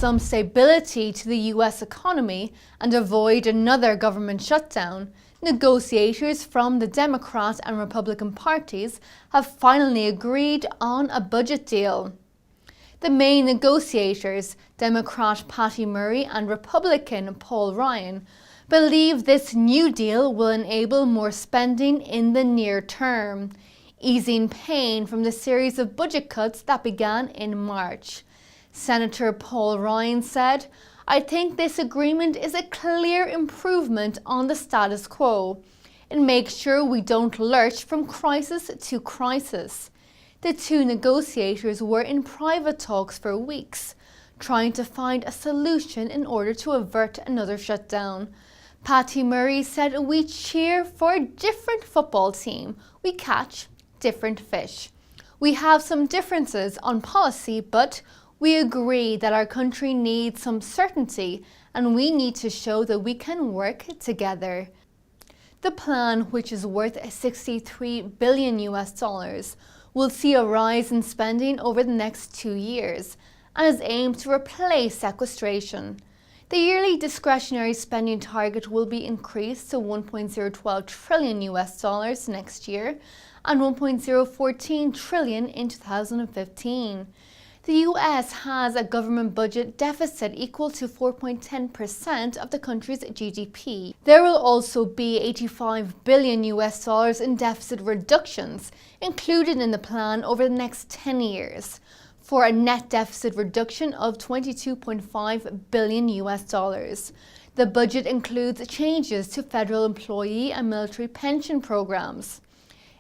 some stability to the US economy and avoid another government shutdown, negotiators from the Democrat and Republican parties have finally agreed on a budget deal. The main negotiators, Democrat Patty Murray and Republican Paul Ryan, believe this new deal will enable more spending in the near term, easing pain from the series of budget cuts that began in March. Senator Paul Ryan said, "I think this agreement is a clear improvement on the status quo. It makes sure we don't lurch from crisis to crisis." The two negotiators were in private talks for weeks, trying to find a solution in order to avert another shutdown. Patty Murray said, "We cheer for a different football team. We catch different fish. We have some differences on policy, but we agree that our country needs some certainty and we need to show that we can work together." The plan, which is worth $63 billion will see a rise in spending over the next 2 years and is aimed to replace sequestration. The yearly discretionary spending target will be increased to $1.012 trillion next year and $1.014 trillion in 2015. The US has a government budget deficit equal to 4.10% of the country's GDP. There will also be $85 billion in deficit reductions included in the plan over the next 10 years, for a net deficit reduction of $22.5 billion. The budget includes changes to federal employee and military pension programs.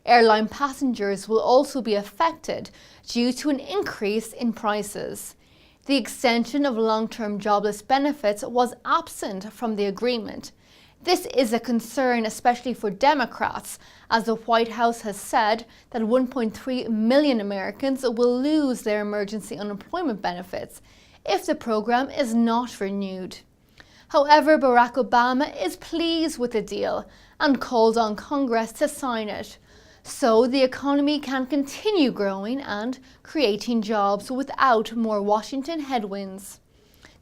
Airline passengers will also be affected due to an increase in prices. The extension of long-term jobless benefits was absent from the agreement. This is a concern especially for Democrats, as the White House has said that 1.3 million Americans will lose their emergency unemployment benefits if the program is not renewed. However, Barack Obama is pleased with the deal and called on Congress to sign it, so the economy can continue growing and creating jobs without more Washington headwinds.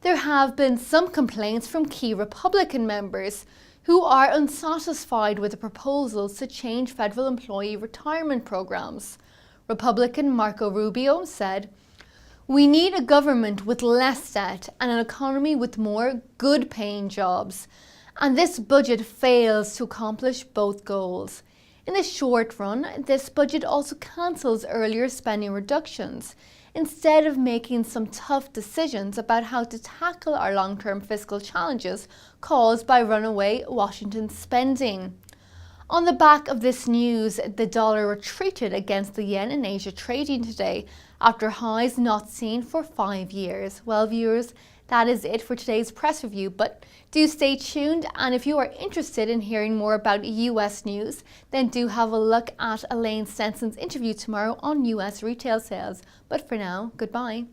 There have been some complaints from key Republican members who are unsatisfied with the proposals to change federal employee retirement programs. Republican Marco Rubio said, "We need a government with less debt and an economy with more good-paying jobs, and this budget fails to accomplish both goals. In the short run, this budget also cancels earlier spending reductions, instead of making some tough decisions about how to tackle our long-term fiscal challenges caused by runaway Washington spending." On the back of this news, the dollar retreated against the yen in Asia trading today after highs not seen for 5 years. Well, viewers, that is it for today's press review, but do stay tuned, and if you are interested in hearing more about US news, then do have a look at Elaine Stenson's interview tomorrow on US retail sales. But for now, goodbye.